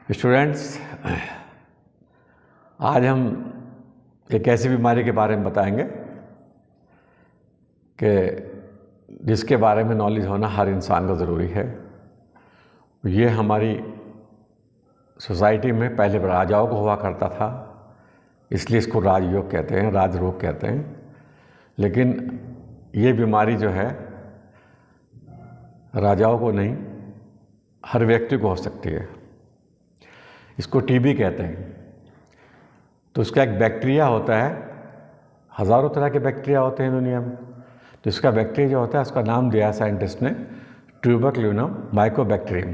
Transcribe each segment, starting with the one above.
Students, आज हम एक ऐसी बीमारी के बारे में बताएंगे कि जिसके बारे में नॉलेज होना हर इंसान को ज़रूरी है। ये हमारी सोसाइटी में पहले राजाओं को हुआ करता था, इसलिए इसको राजयोग कहते हैं, राजरोग कहते हैं। लेकिन ये बीमारी जो है राजाओं को नहीं, हर व्यक्ति को हो सकती है। इसको टीबी कहते हैं। तो इसका एक बैक्टीरिया होता है, हज़ारों तरह के बैक्टीरिया होते हैं दुनिया में। तो इसका बैक्टीरिया जो होता है उसका नाम दिया साइंटिस्ट ने ट्यूबरक्लोनियम माइकोबैक्टीरियम।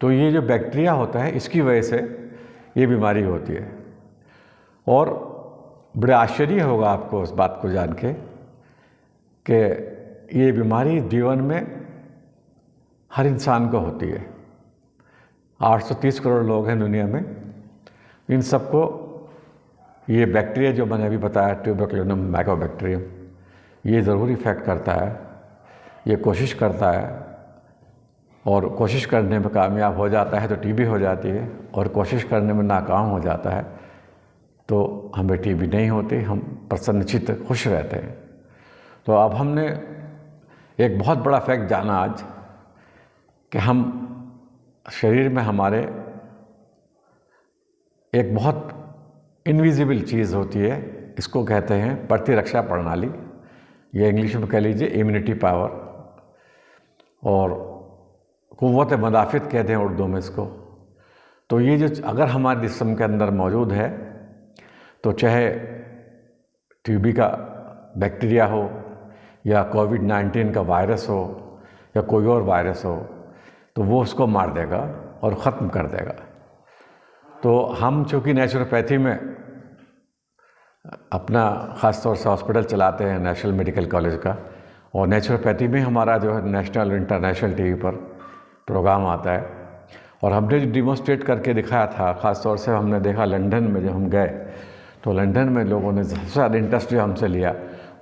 तो ये जो बैक्टीरिया होता है इसकी वजह से ये बीमारी होती है। और बड़े आश्चर्य होगा आपको उस बात को जान के कि ये बीमारी जीवन में हर इंसान को होती है। 830 करोड़ लोग हैं दुनिया में। इन सबको ये बैक्टीरिया जो मैंने अभी बताया ट्यूबरक्लोनियम माइकोबैक्टीरियम, ये ज़रूर इफ़ेक्ट करता है। ये कोशिश करता है और कोशिश करने में कामयाब हो जाता है तो टीबी हो जाती है, और कोशिश करने में नाकाम हो जाता है तो हमें टीबी नहीं होती, हम प्रसन्नचित्त खुश रहते हैं। तो अब हमने एक बहुत बड़ा फैक्ट जाना आज कि हम शरीर में हमारे एक बहुत इनविजिबल चीज़ होती है, इसको कहते हैं प्रतिरक्षा प्रणाली, या इंग्लिश में कह लीजिए इम्यूनिटी पावर, और क़ुव्वत मदाफ़ित कहते हैं उर्दू में इसको। तो ये जो अगर हमारे जिस्म के अंदर मौजूद है तो चाहे टीबी का बैक्टीरिया हो या कोविड-19 का वायरस हो या कोई और वायरस हो, तो वो उसको मार देगा और ख़त्म कर देगा। तो हम चूँकि नेचुरोपैथी में अपना ख़ास तौर से हॉस्पिटल चलाते हैं, नेशनल मेडिकल कॉलेज का, और नेचुरोपैथी में हमारा जो है नेशनल और इंटरनेशनल टीवी पर प्रोग्राम आता है। और हमने जो डिमॉन्स्ट्रेट करके दिखाया था, ख़ास तौर से हमने देखा लंदन में जब हम गए तो लंदन में लोगों ने सबसे ज़्यादा इंटरेस्ट जो हमसे लिया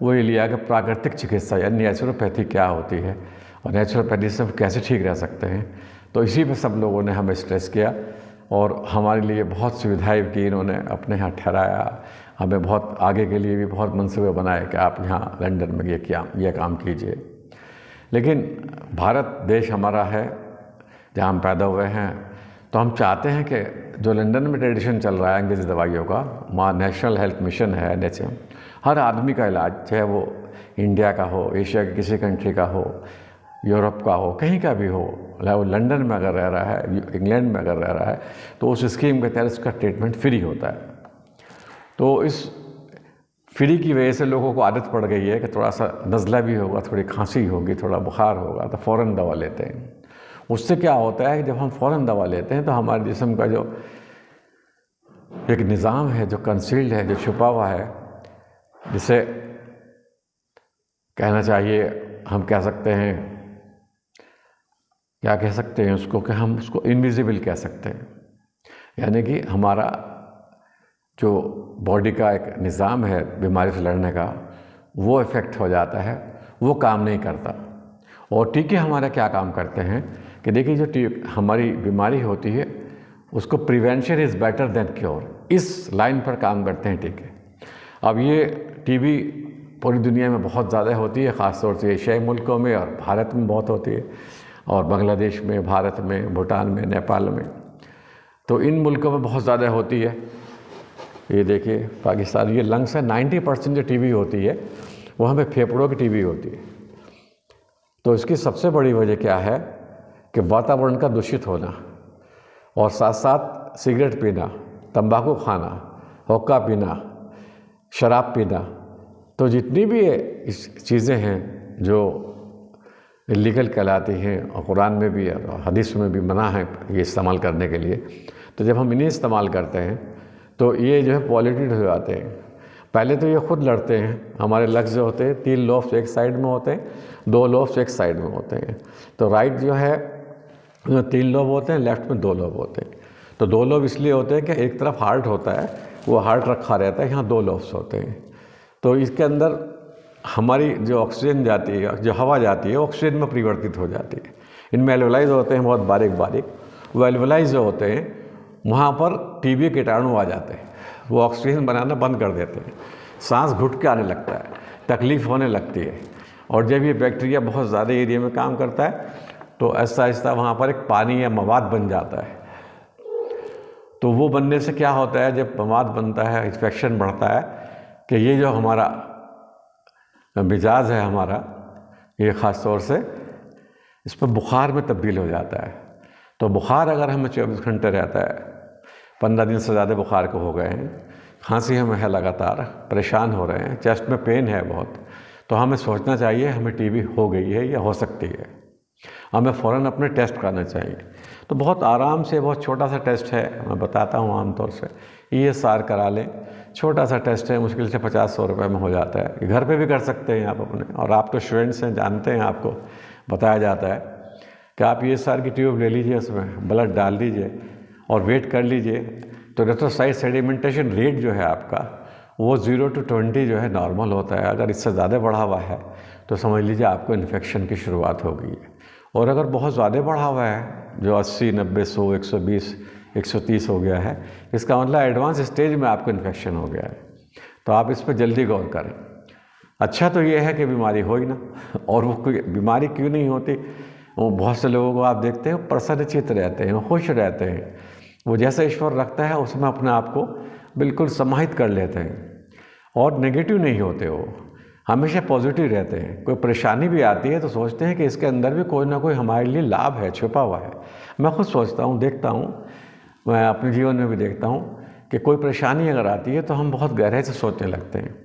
वो ये लिया कि प्राकृतिक चिकित्सा यानी नेचुरोपैथी क्या होती है और नेचुरोपैथी से कैसे ठीक रह सकते हैं। तो इसी पे सब लोगों ने हमें स्ट्रेस किया और हमारे लिए बहुत सुविधाएं की इन्होंने, अपने यहाँ ठहराया, हमें बहुत आगे के लिए भी बहुत मंसूबे बनाए कि आप यहाँ लंदन में ये काम कीजिए। लेकिन भारत देश हमारा है जहाँ हम पैदा हुए हैं, तो हम चाहते हैं कि जो लंदन में ट्रेडिशन चल रहा है अंग्रेज़ी दवाइयों का, वहाँ नेशनल हेल्थ मिशन है, NHM, हर आदमी का इलाज, चाहे वो इंडिया का हो, एशिया के किसी कंट्री का हो, यूरोप का हो, कहीं का भी हो, वो लंदन में अगर रह रहा है, इंग्लैंड में अगर रह रहा है, तो उस स्कीम के तहत उसका ट्रीटमेंट फ्री होता है। तो इस फ्री की वजह से लोगों को आदत पड़ गई है कि थोड़ा सा नज़ला भी होगा, थोड़ी खांसी होगी, थोड़ा बुखार होगा तो फ़ौरन दवा लेते हैं। उससे क्या होता है कि जब हम फ़ौरन दवा लेते हैं तो हमारे जिस्म का जो एक निज़ाम है, जो कंसील्ड है, जो छुपा हुआ है, जिसे कहना चाहिए, हम कह सकते हैं, क्या कह सकते हैं उसको, कि हम उसको इनविजिबल कह सकते हैं। यानी कि हमारा जो बॉडी का एक निज़ाम है बीमारी से लड़ने का, वो इफ़ेक्ट हो जाता है, वो काम नहीं करता। और टीके हमारे क्या काम करते हैं कि देखिए, जो हमारी बीमारी होती है उसको prevention is better than cure, इस लाइन पर काम करते हैं टीके। अब ये टीबी पूरी दुनिया में बहुत ज़्यादा होती है, ख़ास तौर से एशियाई मुल्कों में, और भारत में बहुत होती है, और बांग्लादेश में, भारत में, भूटान में, नेपाल में। तो इन मुल्कों में बहुत ज़्यादा होती है। ये देखिए पाकिस्तान, ये लंग्स है, 90% जो टीबी होती है वो हमें फेफड़ों की टीबी होती है। तो इसकी सबसे बड़ी वजह क्या है कि वातावरण का दूषित होना, और साथ साथ सिगरेट पीना, तंबाकू खाना, हुक्का पीना, शराब पीना। तो जितनी भी इस चीज़ें हैं जो इलीगल कहलाती हैं, और कुरान में भी और हदीस में भी मना है ये इस्तेमाल करने के लिए, तो जब हम इन्हें इस्तेमाल करते हैं तो ये जो है पॉल्यूटेड हो जाते हैं। पहले तो ये खुद लड़ते हैं, हमारे लग्स जो होते हैं 3 लोब्स एक साइड में होते हैं, 2 लोब्स एक साइड में होते हैं। तो राइट जो है 3 लोब होते हैं, लेफ्ट में 2 लोब होते हैं। तो 2 लोब इसलिए होते हैं कि एक तरफ हार्ट होता है, वो हार्ट रखा रहता है, यहाँ 2 लोब्स होते हैं। तो इसके अंदर हमारी जो ऑक्सीजन जाती है, जो हवा जाती है, ऑक्सीजन में परिवर्तित हो जाती है। इनमें एल्वेलाइज होते हैं बहुत बारीक बारीक, वो एल्वेलाई जो होते हैं वहाँ पर टीबी कीटाणु आ जाते हैं, वो ऑक्सीजन बनाना बंद कर देते हैं, सांस घुट के आने लगता है, तकलीफ़ होने लगती है। और जब ये बैक्टीरिया बहुत ज़्यादा एरिया में काम करता है तो आहिस्ता आहिस्ता वहाँ पर एक पानी या मवाद बन जाता है। तो वो बनने से क्या होता है, जब मवाद बनता है, इन्फेक्शन बढ़ता है कि ये जो हमारा मिजाज है हमारा, ये ख़ास तौर से इस पर बुखार में तब्दील हो जाता है। तो बुखार अगर हमें 24 घंटे रहता है, 15 दिन से ज़्यादा बुखार को हो गए हैं, खांसी हमें है लगातार, परेशान हो रहे हैं, चेस्ट में पेन है बहुत, तो हमें सोचना चाहिए हमें टीबी हो गई है या हो सकती है, हमें फ़ौरन अपने टेस्ट कराना चाहिए। तो बहुत आराम से, बहुत छोटा सा टेस्ट है, मैं बताता हूँ आमतौर से, ESR करा लें, छोटा सा टेस्ट है, मुश्किल से 50-100 रुपये में हो जाता है। घर पे भी कर सकते हैं आप अपने, और आप तो स्टूडेंट्स हैं, जानते हैं, आपको बताया जाता है कि आप ESR की ट्यूब ले लीजिए, उसमें ब्लड डाल दीजिए और वेट कर लीजिए। तो इरेथ्रोसाइट सेडिमेंटेशन रेट जो है आपका वो 0 to 20 जो है नॉर्मल होता है। अगर इससे ज़्यादा बढ़ा हुआ है तो समझ लीजिए आपको इन्फेक्शन की शुरुआत हो गई है। और अगर बहुत ज़्यादा बढ़ा हुआ है, जो 80, 90, 100, 120, 130 हो गया है, इसका मतलब एडवांस स्टेज में आपको इन्फेक्शन हो गया है। तो आप इस पर जल्दी गौर करें। अच्छा तो ये है कि बीमारी हो ही ना, और वो कोई बीमारी क्यों नहीं होती, वो बहुत से लोगों को आप देखते हैं प्रसन्नचित्त रहते हैं, खुश रहते हैं, वो जैसा ईश्वर रखता है उसमें अपने आप को बिल्कुल समाहित कर लेते हैं और नेगेटिव नहीं होते, वो हमेशा पॉजिटिव रहते हैं। कोई परेशानी भी आती है तो सोचते हैं कि इसके अंदर भी कोई ना कोई हमारे लिए लाभ है, छुपा हुआ है। मैं खुद सोचता हूँ, देखता हूँ, मैं अपने जीवन में भी देखता हूँ कि कोई परेशानी अगर आती है तो हम बहुत गहराई से सोचने लगते हैं।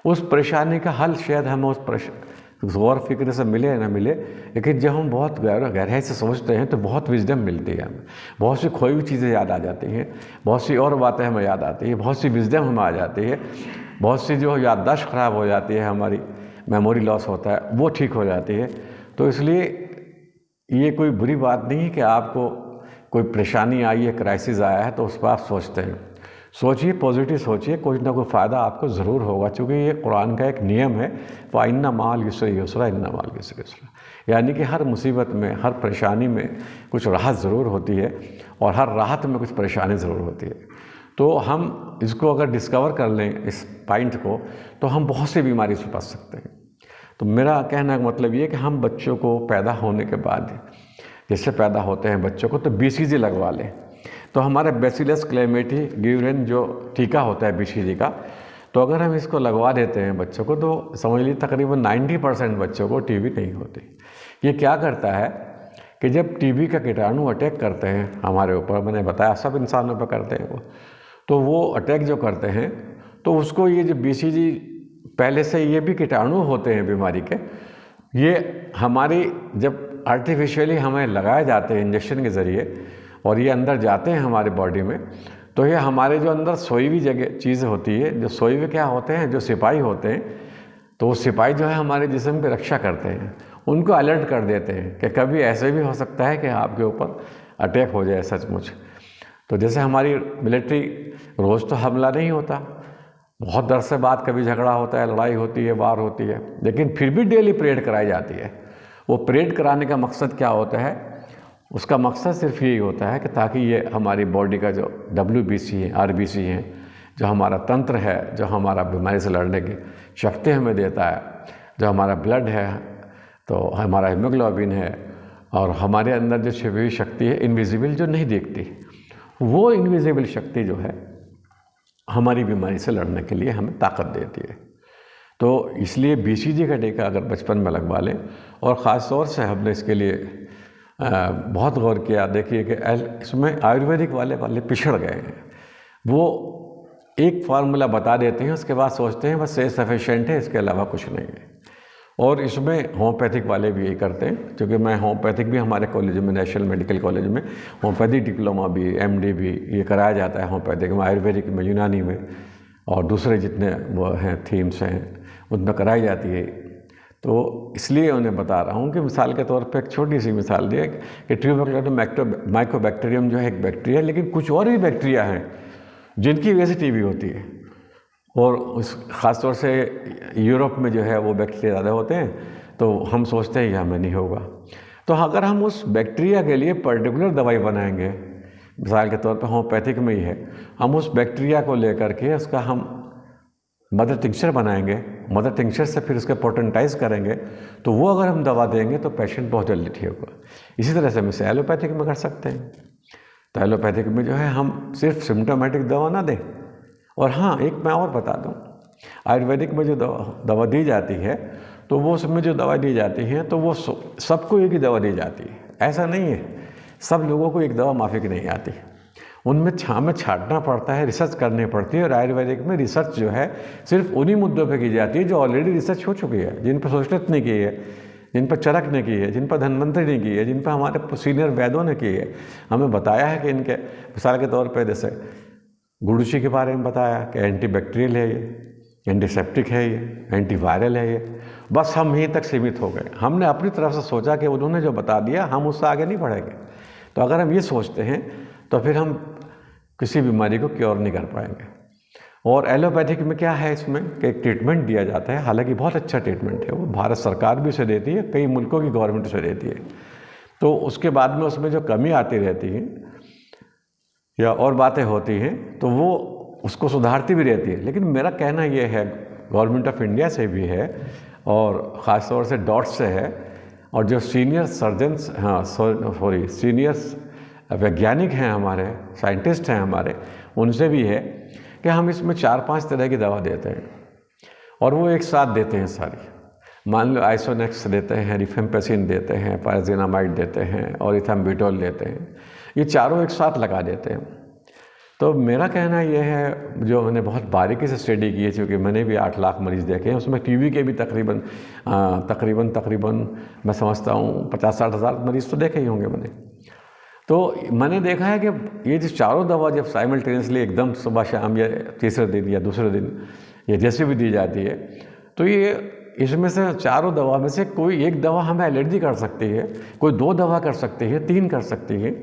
उस परेशानी का हल शायद हमें उस गौर फिक्र से मिले ना मिले, लेकिन जब हम बहुत गहराई से सोचते हैं तो बहुत विजडम मिलती है हमें, बहुत सी खोई हुई चीज़ें याद आ जाती हैं, बहुत सी और बातें हमें याद आती हैं, बहुत सी विजडम हमें आ जाती है, बहुत सी जो याददाश्त ख़राब हो जाती है, हमारी मेमोरी लॉस होता है, वो ठीक हो जाती है। तो इसलिए ये कोई बुरी बात नहीं है कि आपको कोई परेशानी आई है, क्राइसिस आया है तो उस पर आप सोचते हैं। सोचिए, पॉजिटिव सोचिए, कोई ना कोई फ़ायदा आपको ज़रूर होगा, क्योंकि ये कुरान का एक नियम है, फ़इन्ना माल युस्रि युस्रा इन्ना माल युस्रि युस्रा, यानी कि हर मुसीबत में, हर परेशानी में कुछ राहत ज़रूर होती है और हर राहत में कुछ परेशानी ज़रूर होती है। तो हम इसको अगर डिस्कवर कर लें इस पॉइंट को, तो हम बहुत सी बीमारी से बच सकते हैं। तो मेरा कहने का मतलब ये है कि हम बच्चों को पैदा होने के बाद, जैसे पैदा होते हैं बच्चों को, तो BCG लगवा लें। तो हमारे बैसिलस क्लैमियाटी ग्यूरेन जो टीका होता है BCG का, तो अगर हम इसको लगवा देते हैं बच्चों को, तो समझ लीजिए तकरीबन 90% बच्चों को टीबी नहीं होती। ये क्या करता है कि जब टीबी का कीटाणु अटैक करते हैं हमारे ऊपर, मैंने बताया सब इंसानों पर करते हैं वो, तो वो अटैक जो करते हैं तो उसको ये जो BCG पहले से ये भी कीटाणु होते हैं बीमारी के, ये हमारी जब आर्टिफिशियली हमें लगाए जाते हैं इंजेक्शन के ज़रिए और ये अंदर जाते हैं हमारी बॉडी में, तो ये हमारे जो अंदर सोई हुई जगह चीज़ होती है, जो सोई हुए क्या होते हैं, जो सिपाही होते हैं, तो वो सिपाही जो है हमारे जिस्म की रक्षा करते हैं, उनको अलर्ट कर देते हैं कि कभी ऐसे भी हो सकता है कि आपके ऊपर अटैक हो जाए सचमुच। तो जैसे हमारी मिलिट्री रोज़ तो हमला नहीं होता, बहुत दर से बाद कभी झगड़ा होता है, लड़ाई होती है, वार होती है, लेकिन फिर भी डेली परेड कराई जाती है। वो परेड कराने का मकसद क्या होता है, उसका मकसद सिर्फ यही होता है कि ताकि ये हमारी बॉडी का जो WBC है, RBC है, जो हमारा तंत्र है, जो हमारा बीमारी से लड़ने की शक्ति हमें देता है, जो हमारा ब्लड है, तो हमारा हीमोग्लोबिन है, और हमारे अंदर जो छिपी हुई शक्ति है इनविजिबल, जो नहीं दिखती, वो इनविजिबल शक्ति जो है हमारी बीमारी से लड़ने के लिए हमें ताकत देती है। तो इसलिए BCG का टीका अगर बचपन में लगवा लें, और ख़ास तौर से हमने इसके लिए बहुत गौर किया, देखिए कि इसमें आयुर्वेदिक वाले पिछड़ गए हैं। वो एक फार्मूला बता देते हैं, उसके बाद सोचते हैं बस ये सफिशेंट है, इसके अलावा कुछ नहीं है। और इसमें होम्योपैथिक वाले भी यही करते हैं, क्योंकि मैं होम्योपैथिक भी हमारे कॉलेज में, नेशनल मेडिकल कॉलेज में होम्योपैथिक डिप्लोमा भी, MD भी ये कराया जाता है होम्योपैथिक में, आयुर्वेदिक में, यूनानी में, और दूसरे जितने वो हैं थीम्स हैं उनमें कराई जाती है। तो इसलिए उन्हें बता रहा हूँ कि मिसाल के तौर पे एक छोटी सी मिसाल दी कि ट्यूबरकुलोसिस माइकोबैक्टीरियम जो है एक बैक्टीरिया, लेकिन कुछ और भी बैक्टीरिया हैं जिनकी वजह से टीबी होती है, और उस ख़ास तौर से यूरोप में जो है वो बैक्टीरिया ज़्यादा होते हैं, तो हम सोचते हैं कि हमें नहीं होगा। तो अगर हम उस बैक्टीरिया के लिए पर्टिकुलर दवाई बनाएंगे, मिसाल के तौर पर होम्योपैथिक में ही है, हम उस बैक्टीरिया को लेकर के उसका हम मदर टिंक्चर बनाएंगे, मदर टिंक्चर से फिर उसके पोटेंटाइज करेंगे, तो वो अगर हम दवा देंगे तो पेशेंट बहुत जल्दी ठीक होगा। इसी तरह से हम इसे एलोपैथिक में कर सकते हैं। तो एलोपैथिक में जो है हम सिर्फ सिम्टोमेटिक दवा ना दें। और हाँ, एक मैं और बता दूं, आयुर्वेदिक में जो दवा दी जाती है, तो वो उसमें जो दवा दी जाती है तो वो सबको एक ही दवा दी जाती है, ऐसा नहीं है। सब लोगों को एक दवा माफिक नहीं आती, उनमें हमें छांटना पड़ता है, रिसर्च करनी पड़ती है। और आयुर्वेदिक में रिसर्च जो है सिर्फ उन्हीं मुद्दों पे की जाती है जो ऑलरेडी रिसर्च हो चुकी है, जिन पर सोशलित ने की है, जिन पर चरक ने की है, जिन पर धन्वंतरि ने की है, जिन पर हमारे सीनियर वैद्यों ने की है। हमें बताया है कि इनके मिसाल के तौर पर जैसे गुड़ुची के बारे में बताया कि एंटीबैक्टीरियल है ये, एंटीसेप्टिक है ये, एंटीवायरल है ये। बस हम यहीं तक सीमित हो गए। हमने अपनी तरफ से सोचा कि उन्होंने जो बता दिया हम उससे आगे नहीं बढ़ेंगे। तो अगर हम ये सोचते हैं तो फिर हम किसी बीमारी को क्योर नहीं कर पाएंगे। और एलोपैथिक में क्या है, इसमें कि एक ट्रीटमेंट दिया जाता है, हालांकि बहुत अच्छा ट्रीटमेंट है वो, भारत सरकार भी उसे देती है, कई मुल्कों की गवर्नमेंट उसे देती है। तो उसके बाद में उसमें जो कमी आती रहती है या और बातें होती हैं तो वो उसको सुधारती भी रहती है। लेकिन मेरा कहना ये है, गवर्नमेंट ऑफ इंडिया से भी है और ख़ास तौर से डॉट्स से है, और जो सीनियर सर्जन्स, सीनियर्स वैज्ञानिक हैं हमारे, साइंटिस्ट हैं हमारे, उनसे भी है कि हम इसमें 4-5 तरह की दवा देते हैं और वो एक साथ देते हैं सारी। मान लो आइसोनेक्स देते हैं, रिफेम्पेसिन देते हैं, पायराजिनामाइड देते हैं और इथाम्बुटोल देते हैं, ये चारों एक साथ लगा देते हैं। तो मेरा कहना ये है, जो मैंने बहुत बारीकी से स्टडी की है, क्योंकि मैंने भी 8 लाख मरीज़ देखे हैं, उसमें टीबी के भी तकरीबन मैं समझता हूँ 50-60 हज़ार मरीज़ तो देखे ही होंगे मैंने। तो मैंने देखा है कि ये जो चारों दवा जब साइमल्टेनियसली एकदम सुबह शाम या तीसरे दिन या दूसरे दिन या जैसे भी दी जाती है, तो ये इसमें से चारों दवा में से कोई एक दवा हमें एलर्जी कर सकती है, कोई 2 दवा कर सकती है, 3 कर सकती है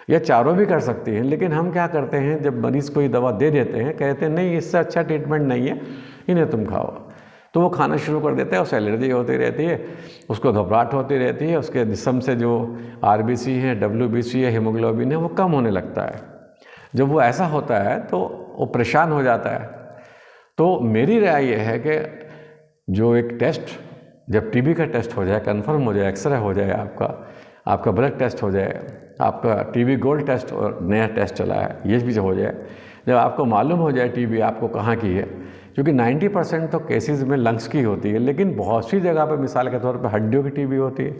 या चारों भी कर सकती हैं। लेकिन हम क्या करते हैं, जब मरीज़ को ये दवा दे देते हैं, कहते हैं नहीं इससे अच्छा ट्रीटमेंट नहीं है, इन्हें तुम खाओ, तो वो खाना शुरू कर देता है, उससे एलर्जी होती रहती है, उसको घबराहट होती रहती है, उसके जिस्म से जो आरबीसी है, डब्ल्यूबीसी है, हीमोग्लोबिन है, वो कम होने लगता है। जब वो ऐसा होता है तो वो परेशान हो जाता है। तो मेरी राय ये है कि जो एक टेस्ट, जब टीबी का टेस्ट हो जाए, कन्फर्म हो जाए, एक्सरे हो जाए, आपका ब्लड टेस्ट हो जाए, आपका टीबी गोल्ड टेस्ट और नया टेस्ट चला है ये भी हो जाए, जब आपको मालूम हो जाए टीबी आपको कहाँ की है, क्योंकि 90% तो केसेस में लंग्स की होती है, लेकिन बहुत सी जगह पे मिसाल के तौर पे हड्डियों की टीबी होती है,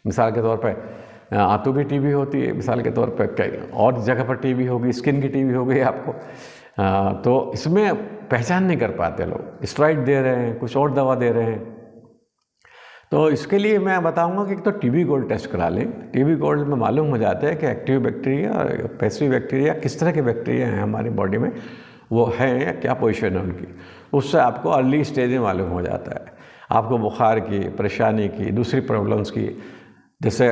मिसाल के तौर पे आंतों की टीबी होती है, मिसाल के तौर पे कई और जगह पर टीबी होगी, स्किन की टीबी हो गई आपको। तो इसमें पहचान नहीं कर पाते लोग, स्टेरॉइड दे रहे हैं, कुछ और दवा दे रहे हैं। तो इसके लिए मैं बताऊंगा कि तो टीबी गोल्ड टेस्ट करा लें। टीबी गोल्ड में मालूम हो जाता है कि एक्टिव बैक्टीरिया और पैसिव बैक्टीरिया किस तरह के बैक्टीरिया हैं हमारी बॉडी में, वो हैं या क्या पोजीशन है उनकी, उससे आपको अर्ली स्टेज में मालूम हो जाता है। आपको बुखार की परेशानी की, दूसरी प्रॉब्लम्स की, जैसे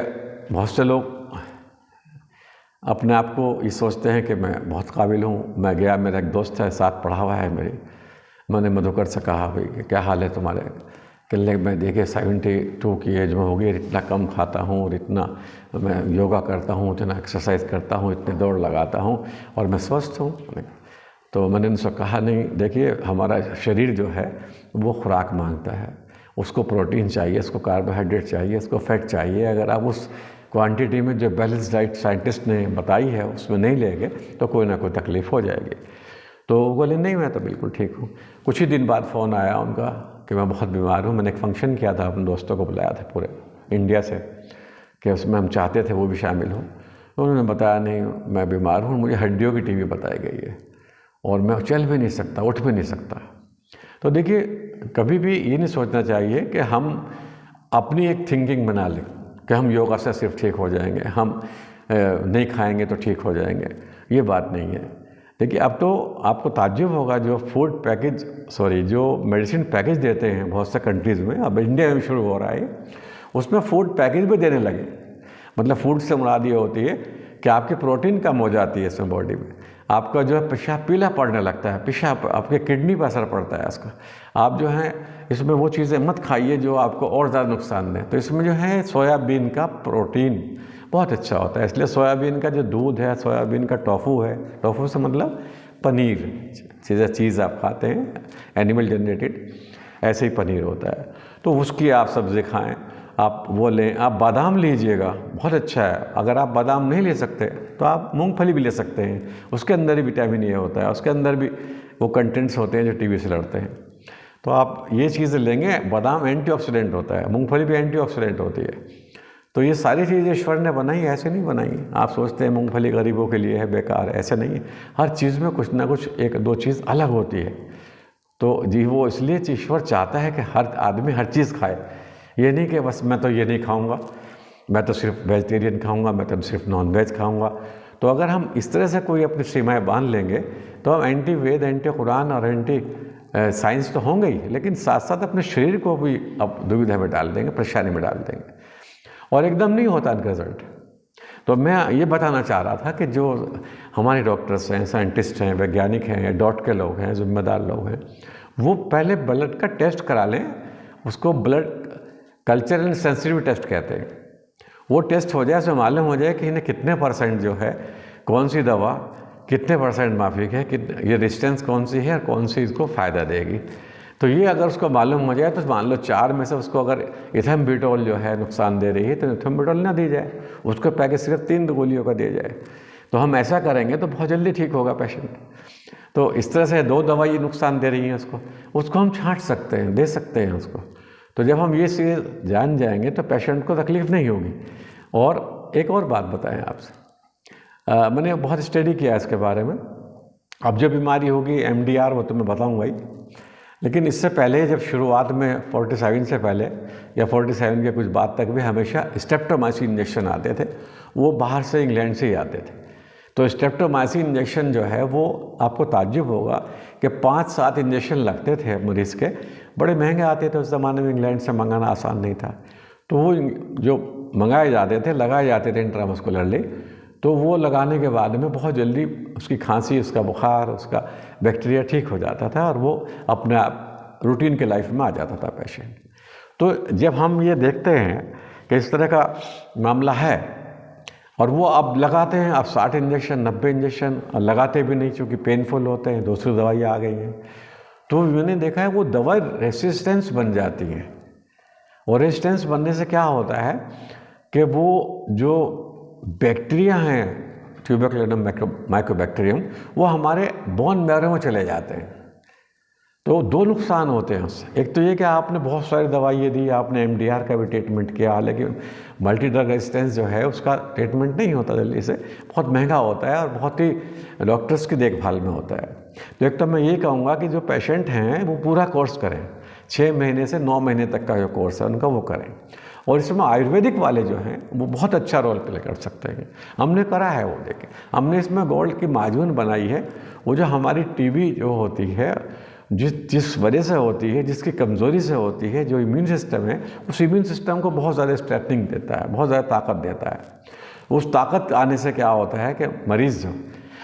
बहुत से लोग अपने आप को ये सोचते हैं कि मैं बहुत काबिल हूँ। मैं गया, मेरा एक दोस्त है, साथ पढ़ा हुआ है मेरी, मैंने मधुकर से कहा भाई क्या हाल है तुम्हारे, कहने मैं देखिए 72 की एज में हो गई, इतना कम खाता हूँ और इतना मैं योगा करता हूँ, इतना एक्सरसाइज करता हूँ, इतनी दौड़ लगाता हूँ और मैं स्वस्थ हूँ। तो मैंने उनसे कहा नहीं, देखिए हमारा शरीर जो है वो खुराक मांगता है, उसको प्रोटीन चाहिए, उसको कार्बोहाइड्रेट चाहिए, उसको फैट चाहिए। अगर आप उस क्वांटिटी में जो बैलेंस डाइट साइंटिस्ट ने बताई है उसमें नहीं लेंगे तो कोई ना कोई तकलीफ़ हो जाएगी। तो वो बोले नहीं मैं तो बिल्कुल ठीक हूँ। कुछ ही दिन बाद फ़ोन आया उनका कि मैं बहुत बीमार हूँ। मैंने एक फंक्शन किया था, अपने दोस्तों को बुलाया था पूरे इंडिया से कि उसमें हम चाहते थे वो भी शामिल हों। तो उन्होंने बताया नहीं मैं बीमार हूँ, मुझे हड्डियों की टीबी बताई गई है और मैं चल भी नहीं सकता, उठ भी नहीं सकता। तो देखिए कभी भी ये नहीं सोचना चाहिए कि हम अपनी एक थिंकिंग बना लें कि हम योगा से सिर्फ ठीक हो जाएंगे, हम नहीं खाएंगे तो ठीक हो जाएंगे, ये बात नहीं है। देखिए अब तो आपको ताज्जुब होगा, जो मेडिसिन पैकेज देते हैं बहुत से कंट्रीज़ में, अब इंडिया में शुरू हो रहा है, उसमें फूड पैकेज भी देने लगे। मतलब फूड से मुराद ये होती है कि आपकी प्रोटीन कम हो जाती है इसमें बॉडी में, आपका जो है पेशाब पीला पड़ने लगता है, पेशाब आपके किडनी पर असर पड़ता है इसका। आप जो है इसमें वो चीज़ें मत खाइए जो आपको और ज़्यादा नुकसान दें। तो इसमें जो है सोयाबीन का प्रोटीन बहुत अच्छा होता है, इसलिए सोयाबीन का जो दूध है, सोयाबीन का टोफू है, टोफू से मतलब पनीर, चीज़ आप खाते हैं एनिमल जनरेटेड, ऐसे ही पनीर होता है। तो उसकी आप सब्ज़ी खाएं, आप वो लें। आप बादाम लीजिएगा, बहुत अच्छा है। अगर आप बादाम नहीं ले सकते तो आप मूंगफली भी ले सकते हैं, उसके अंदर ही विटामिन ए होता है, उसके अंदर भी वो कंटेंट्स होते हैं जो टीबी से लड़ते हैं। तो आप ये चीज़ें लेंगे। बादाम एंटीऑक्सीडेंट होता है, मूंगफली भी एंटीऑक्सीडेंट होती है। तो ये सारी चीज़ें ईश्वर ने बनाई, ऐसे नहीं बनाई। आप सोचते हैं मूंगफली गरीबों के लिए है, बेकार, ऐसे नहीं है। हर चीज़ में कुछ ना कुछ एक दो चीज़ अलग होती है। तो जी वो इसलिए ईश्वर चाहता है कि हर आदमी हर चीज़ खाए। ये नहीं कि बस मैं तो ये नहीं खाऊंगा, मैं तो सिर्फ वेजिटेरियन खाऊंगा, मैं तो सिर्फ नॉन वेज खाऊंगा। तो अगर हम इस तरह से कोई अपनी सीमाएं बांध लेंगे तो हम एंटी वेद, एंटी कुरान और एंटी साइंस तो होंगे ही, लेकिन साथ साथ अपने शरीर को भी अब दुविधा में डाल देंगे, परेशानी में डाल देंगे, और एकदम नहीं होता इनका रिजल्ट। तो मैं ये बताना चाह रहा था कि जो हमारे डॉक्टर्स हैं, साइंटिस्ट हैं, वैज्ञानिक हैं, डॉट के लोग हैं, जिम्मेदार लोग हैं, वो पहले ब्लड का टेस्ट करा लें। उसको blood culture and sensitivity test कहते हैं। वो टेस्ट हो जाए, तो मालूम हो जाए कि इन्हें कितने % जो है, कौन सी दवा कितने % माफिक है, ये रेजिस्टेंस कौन सी है और कौन सी इसको फ़ायदा देगी। तो ये अगर उसको मालूम हो जाए तो मान लो 4 में से उसको अगर इथेम्बिटोल जो है नुकसान दे रही है तो इथेम्बिटोल ना दी जाए, उसको पैकेज सिर्फ 3 गोलियों का दिया जाए। तो हम ऐसा करेंगे तो बहुत जल्दी ठीक होगा पेशेंट। तो इस तरह से 2 दवाई नुकसान दे रही हैं उसको हम छांट सकते हैं, दे सकते हैं उसको। तो जब हम ये चीज़ जान जाएंगे तो पेशेंट को तकलीफ़ नहीं होगी। और एक और बात बताएं आपसे, मैंने बहुत स्टडी किया इसके बारे में। अब जो बीमारी होगी MDR वो तो मैं बताऊँगा ही, लेकिन इससे पहले जब शुरुआत में 47 से पहले या 47 के कुछ बाद तक भी हमेशा स्ट्रेप्टोमाइसिन इंजेक्शन आते थे। वो बाहर से, इंग्लैंड से ही आते थे। तो स्ट्रेप्टोमाइसिन इंजेक्शन जो है वो आपको ताज्जुब होगा कि 5-7 इंजेक्शन लगते थे मरीज़ के, बड़े महंगे आते थे उस ज़माने में, इंग्लैंड से मंगाना आसान नहीं था। तो वो जो मंगाए जाते थे, लगाए जाते थे इंट्रामस्कुलरली, तो वो लगाने के बाद में बहुत जल्दी उसकी खांसी, उसका बुखार, उसका बैक्टीरिया ठीक हो जाता था और वो अपने आप रूटीन के लाइफ में आ जाता था पेशेंट। तो जब हम ये देखते हैं कि इस तरह का मामला है और वो अब लगाते हैं, अब 60 इंजेक्शन, 90 इंजेक्शन लगाते भी नहीं, चूँकि पेनफुल होते हैं, दूसरी दवाई आ गई हैं, तो मैंने देखा है वो दवाई रेसिस्टेंस बन जाती है। और रेजिस्टेंस बनने से क्या होता है कि वो जो बैक्टीरिया हैं, ट्यूबरकुलोसिस माइकोबैक्टीरियम, वो हमारे बोन मैरो में चले जाते हैं। तो 2 नुकसान होते हैं उससे। एक तो ये कि आपने बहुत सारी दवाइयाँ दी, आपने MDR का भी ट्रीटमेंट किया, लेकिन मल्टी ड्रग रेजिस्टेंस जो है उसका ट्रीटमेंट नहीं होता जल्दी से, बहुत महंगा होता है और बहुत ही डॉक्टर्स की देखभाल में होता है। तो एक तो मैं ये कहूँगा कि जो पेशेंट हैं वो पूरा कोर्स करें, 6 महीने से 9 महीने तक का जो कोर्स है उनका वो करें। और इसमें आयुर्वेदिक वाले जो हैं वो बहुत अच्छा रोल प्ले कर सकते हैं। हमने करा है वो, देखें, हमने इसमें गोल्ड की माजून बनाई है। वो जो हमारी टीबी जो होती है, जिस वजह से होती है, जिसकी कमज़ोरी से होती है, जो इम्यून सिस्टम है, उस इम्यून सिस्टम को बहुत ज़्यादा स्ट्रेंथनिंग देता है, बहुत ज़्यादा ताकत देता है। उस ताकत आने से क्या होता है कि मरीज़ जो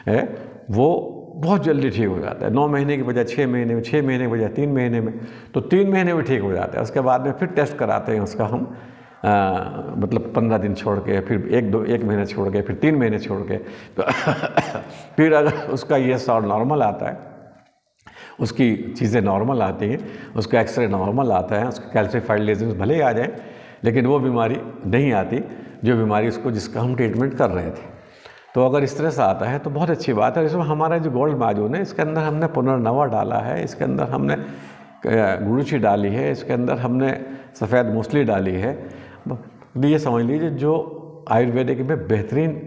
है वो बहुत जल्दी ठीक हो जाता है। 9 महीने की बजाय 6 महीने में, 6 महीने की बजाय 3 महीने में, तो 3 महीने में ठीक हो जाता है। उसके बाद में फिर टेस्ट कराते हैं उसका हम, मतलब 15 दिन छोड़ के, फिर 1 महीना छोड़ के, फिर 3 महीने छोड़ के, तो फिर अगर उसका ये साउंड नॉर्मल आता है, उसकी चीज़ें नॉर्मल आती हैं, उसका एक्सरे नॉर्मल आता है, उसके कैल्सिफाइड लेजन्स भले ही आ जाएँ, लेकिन वो बीमारी नहीं आती जो बीमारी उसको, जिसका हम ट्रीटमेंट कर रहे थे। तो अगर इस तरह से आता है तो बहुत अच्छी बात है। इसमें हमारा जो गोल्ड माजून है, इसके अंदर हमने पुनर्नवा डाला है, इसके अंदर हमने गुड़ची डाली है, इसके अंदर हमने सफ़ेद मूसली डाली है। ये समझ लीजिए जो आयुर्वेदिक में बेहतरीन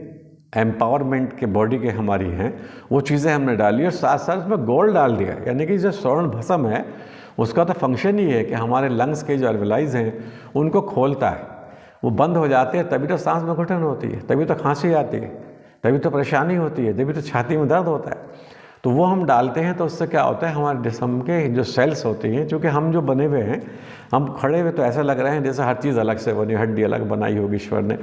एम्पावरमेंट के बॉडी के हमारी हैं वो चीज़ें हमने डाली और साथ साथ उसमें गोल्ड डाल दिया। यानी कि जो स्वर्ण भस्म है उसका तो फंक्शन ही है कि हमारे लंग्स के जो अल्वेलाइज हैं उनको खोलता है। वो बंद हो जाते हैं तभी तो सांस में घुटन होती है, तभी तो खांसी आती है, तभी तो परेशानी होती है, तभी तो छाती में दर्द होता है। तो वो हम डालते हैं तो उससे क्या होता है, हमारे जिस्म के जो सेल्स होती हैं, चूँकि हम जो बने हुए हैं, हम खड़े हुए तो ऐसा लग रहे हैं जैसे हर चीज़ अलग से बनी, हड्डी अलग बनाई होगी ईश्वर ने,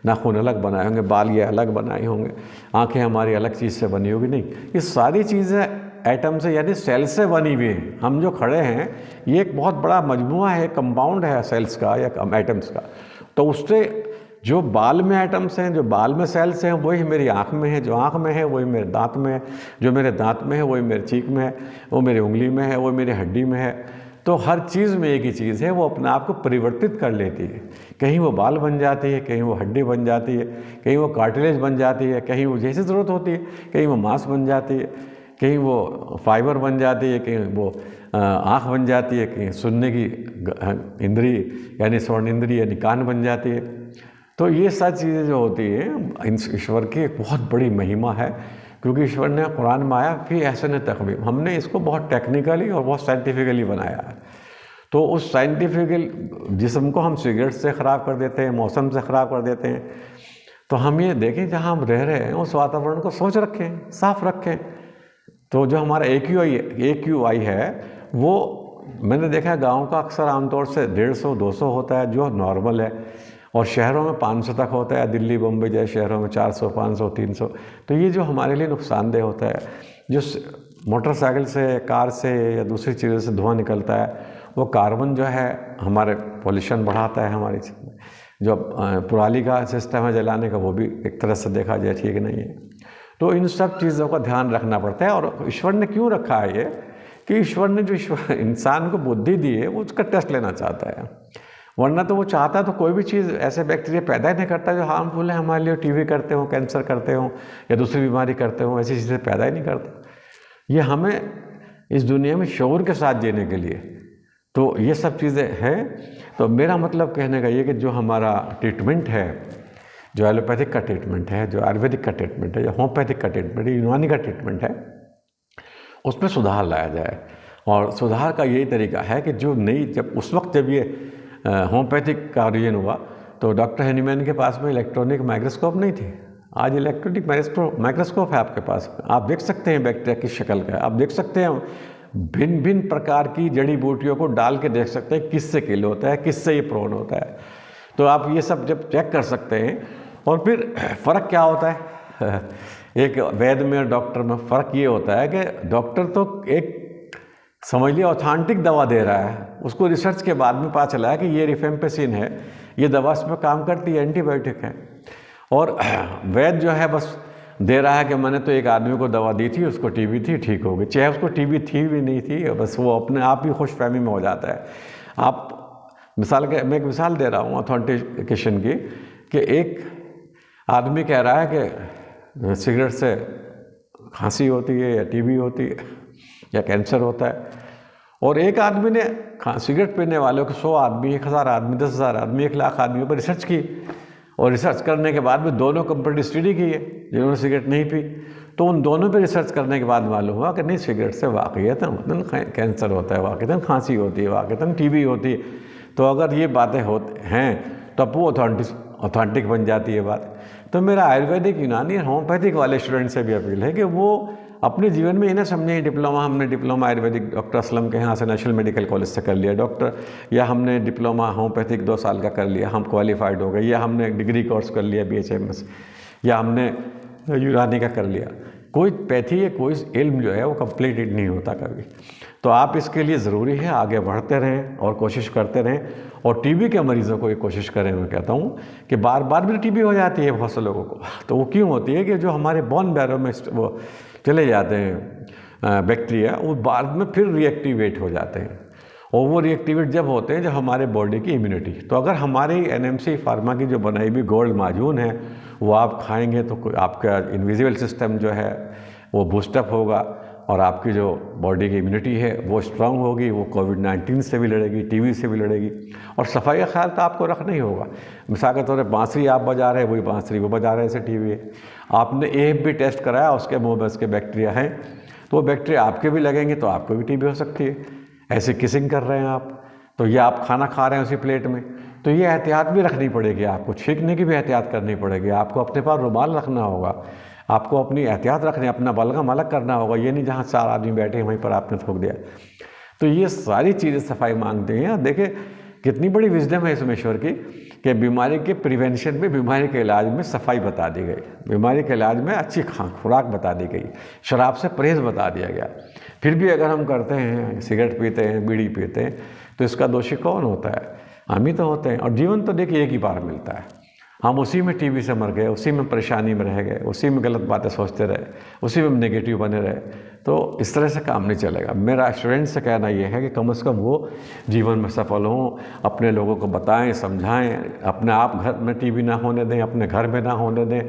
नाखून अलग बनाए होंगे, बाल ये अलग बनाए होंगे, आँखें हमारी अलग चीज़ से बनी होगी। नहीं, ये सारी चीज़ें एटम से यानी सेल से बनी हुई हैं। हम जो खड़े हैं ये एक बहुत बड़ा मजमुआ है, कंपाउंड है सेल्स का या एटम्स का। तो उससे जो बाल में एटम्स हैं, जो बाल में सेल्स हैं, वही मेरी आँख में है, जो आँख में है वही मेरे दांत में है, जो मेरे दांत में है वही मेरे चीक में है, वो मेरी उंगली में है, वो मेरी हड्डी में है। तो हर चीज़ में एक ही चीज़ है, वो अपने आप को परिवर्तित कर लेती है। कहीं वो बाल बन जाती है, कहीं वो हड्डी बन जाती है, कहीं वो कार्टिलेज बन जाती है, कहीं वो जैसी ज़रूरत होती है, कहीं वो मांस बन जाती है, कहीं वो फाइबर बन जाती है, कहीं वो आँख बन जाती है, कहीं सुनने की इंद्री यानी स्वर्ण इंद्री यानी कान बन जाती है। तो ये सारी चीज़ें जो होती हैं ईश्वर की एक बहुत बड़ी महिमा है, क्योंकि ईश्वर ने कुरान में आया फिर एहसन तक़वीम, हमने इसको बहुत टेक्निकली और बहुत साइंटिफिकली बनाया है। तो उस साइंटिफिकल जिस्म को हम सिगरेट से ख़राब कर देते हैं, मौसम से ख़राब कर देते हैं। तो हम ये देखें जहाँ हम रह रहे हैं उस वातावरण को स्वच्छ रखें, साफ़ रखें। तो जो हमारा AQI है वो मैंने देखा है गाँव का अक्सर आमतौर से 150-200 होता है जो नॉर्मल है, और शहरों में 500 तक होता है, दिल्ली बम्बई जैसे शहरों में 400, 500, 300। तो ये जो हमारे लिए नुकसानदेह होता है, जो मोटरसाइकिल से, कार से या दूसरी चीज़ों से धुआं निकलता है, वो कार्बन जो है हमारे पॉल्यूशन बढ़ाता है हमारी चीज़ में। जो पुराली का सिस्टम है जलाने का, वो भी एक तरह से देखा जाए ठीक नहीं है। तो इन सब चीज़ों का ध्यान रखना पड़ता है। और ईश्वर ने क्यों रखा है ये, कि ईश्वर ने जो इंसान को बुद्धि दी है वो उसका टेस्ट लेना चाहता है, वरना तो वो चाहता तो कोई भी चीज़ ऐसे बैक्टीरिया पैदा ही नहीं करता जो हार्मफुल है हमारे लिए, टीबी करते हो, कैंसर करते हो या दूसरी बीमारी करते हो, ऐसी चीज़ें पैदा ही नहीं करता। ये हमें इस दुनिया में शऊर के साथ जीने के लिए तो ये सब चीज़ें हैं। तो मेरा मतलब कहने का ये कि जो हमारा ट्रीटमेंट है, जो एलोपैथिक का ट्रीटमेंट है, जो आयुर्वेदिक का ट्रीटमेंट है, या होम्योपैथिक का ट्रीटमेंट है, यूनानी का ट्रीटमेंट है, उसमें सुधार लाया जाए। और सुधार का यही तरीका है कि जो जब उस वक्त जब ये होम्योपैथिक का ओरिजिन हुआ तो डॉक्टर हैनीमैन के पास में इलेक्ट्रॉनिक माइक्रोस्कोप नहीं थे। आज इलेक्ट्रॉनिक माइक्रोस्कोप है आपके पास, आप देख सकते हैं बैक्टीरिया की शक्ल का, आप देख सकते हैं भिन्न भिन्न प्रकार की जड़ी बूटियों को डाल के देख सकते हैं किससे किल होता है, किससे ये प्रोन होता है। तो आप ये सब जब चेक कर सकते हैं, और फिर फ़र्क क्या होता है एक वैद्य में और डॉक्टर में फ़र्क ये होता है कि डॉक्टर तो एक समझ लिया ऑथेंटिक दवा दे रहा है, उसको रिसर्च के बाद में पता चला है कि ये रिफेम्पेसिन है, ये दवा इसमें काम करती है, एंटीबायोटिक है। और वैद्य जो है बस दे रहा है कि मैंने तो एक आदमी को दवा दी थी, उसको टीबी थी, ठीक हो गई, चाहे उसको टीबी थी भी नहीं थी, बस वो अपने आप ही खुशफहमी में हो जाता है। आप मैं एक मिसाल दे रहा हूँ ऑथेंटिकेशन की, कि एक आदमी कह रहा है कि सिगरेट से खांसी होती है या टीबी होती है या कैंसर होता है, और एक आदमी ने सिगरेट पीने वालों को 100 आदमी, 1000 आदमी, 10,000 आदमी, 1 लाख आदमियों पर रिसर्च की, और रिसर्च करने के बाद में दोनों कंपेरेटिव स्टडी की है जिन्होंने सिगरेट नहीं पी। तो उन दोनों पे रिसर्च करने के बाद मालूम हुआ कि नहीं, सिगरेट से वाक़ईतन कैंसर होता है, वाक़ईतन खांसी होती है, वाक़ईतन टीबी होती है। तो अगर ये बातें हैं तो अब वो ऑथेंटिक बन जाती है बात। तो मेरा आयुर्वेदिक, यूनानी और होम्योपैथिक वाले स्टूडेंट से भी अपील है कि वो अपने जीवन में इन्हें समझें। हमने डिप्लोमा आयुर्वेदिक डॉक्टर असलम के यहाँ से नेशनल मेडिकल कॉलेज से कर लिया डॉक्टर, या हमने डिप्लोमा होम्योपैथिक 2 साल का कर लिया, हम क्वालिफाइड हो गए, या हमने डिग्री कोर्स कर लिया BHMS, या हमने यूनानी का कर लिया। कोई पैथी या कोई इल्म जो है वो कंप्लीटेड नहीं होता कभी। तो आप इसके लिए ज़रूरी है आगे बढ़ते रहें और कोशिश करते रहें। और टीबी के मरीज़ों को ये कोशिश करें, मैं कहता हूँ कि बार बार भी टीबी हो जाती है बहुत से लोगों को। तो वो क्यों होती है कि जो हमारे बोन बैरो में वो चले जाते हैं बैक्टीरिया, वो बाद में फिर रिएक्टिवेट हो जाते हैं, और वो रिएक्टिवेट जब होते हैं जब हमारे बॉडी की इम्यूनिटी। तो अगर हमारी NMC फार्मा की जो बनाई हुई गोल्ड माजून है वो आप खाएंगे तो आपका इनविजिबल सिस्टम जो है वो बूस्टअप होगा, और आपकी जो बॉडी की इम्यूनिटी है वो स्ट्रांग होगी, वो कोविड-19 से भी लड़ेगी, टीबी से भी लड़ेगी। और सफाई का ख्याल तो आपको रखना ही होगा। मिसाल के तौर पर बांसुरी आप बजा रहे हैं, वही बांसुरी वो बजा रहे हैं, ऐसे टीबी है। आपने AFB टेस्ट कराया, उसके मुँह में उसके बैक्टीरिया हैं, तो वो बैक्टीरिया आपके भी लगेंगे तो आपको भी टीबी हो सकती है। ऐसे किसिंग कर रहे हैं आप, तो ये आप खाना खा रहे हैं उसी प्लेट में, तो ये एहतियात भी रखनी पड़ेगी आपको, छींकने की भी एहतियात करनी पड़ेगी आपको, अपने पास रुमाल रखना होगा। आपको अपनी एहतियात रखनी, अपना बलगम अलग करना होगा। ये नहीं जहाँ 4 आदमी बैठे हैं वहीं पर आपने थूक दिया। तो ये सारी चीज़ें सफाई मांगती हैं। देखिए कितनी बड़ी विजडम है इसमें ईश्वर की कि बीमारी के प्रिवेंशन में, बीमारी के इलाज में सफाई बता दी गई, बीमारी के इलाज में अच्छी खुराक बता दी गई, शराब से परहेज़ बता दिया गया। फिर भी अगर हम करते हैं, सिगरेट पीते हैं, बीड़ी पीते हैं, तो इसका दोषी कौन होता है? हम ही तो होते हैं। और जीवन तो देखिए एक ही बार मिलता है। हम उसी में टीबी से मर गए, उसी में परेशानी में रह गए, उसी में गलत बातें सोचते रहे, उसी में नेगेटिव बने रहे, तो इस तरह से काम नहीं चलेगा। मेरा स्टूडेंट से कहना ये है कि कम से कम वो जीवन में सफल हों, अपने लोगों को बताएं, समझाएं, अपने आप घर में टीबी ना होने दें, अपने घर में ना होने दें,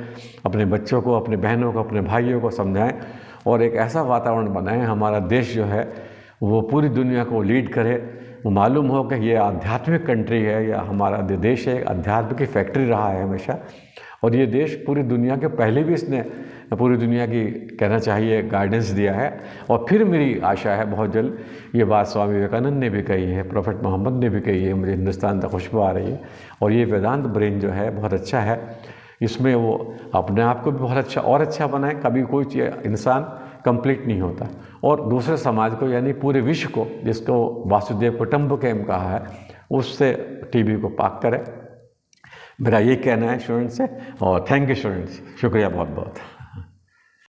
अपने बच्चों को, अपने बहनों को, अपने भाइयों को समझाएं और एक ऐसा वातावरण बनाएं हमारा देश जो है वो पूरी दुनिया को लीड करे। वो मालूम हो कि ये आध्यात्मिक कंट्री है, या हमारा देश है अध्यात्म की फैक्ट्री रहा है हमेशा। और ये देश पूरी दुनिया के पहले भी इसने पूरी दुनिया की कहना चाहिए गाइडेंस दिया है। और फिर मेरी आशा है बहुत जल्द ये बात स्वामी विवेकानंद ने भी कही है, प्रॉफेट मोहम्मद ने भी कही है, मुझे हिंदुस्तान तक खुशबू आ रही है। और ये वेदांत ब्रेन जो है बहुत अच्छा है, इसमें वो अपने आप को भी बहुत अच्छा और अच्छा बनाए। कभी कोई इंसान कंप्लीट नहीं होता, और दूसरे समाज को यानी पूरे विश्व को, जिसको वासुदेव कुटुंबकम कहा है, उससे टीबी को पाक करे। मेरा ये कहना है स्टूडेंट्स से। और थैंक यू स्टूडेंट्स, शुक्रिया बहुत बहुत।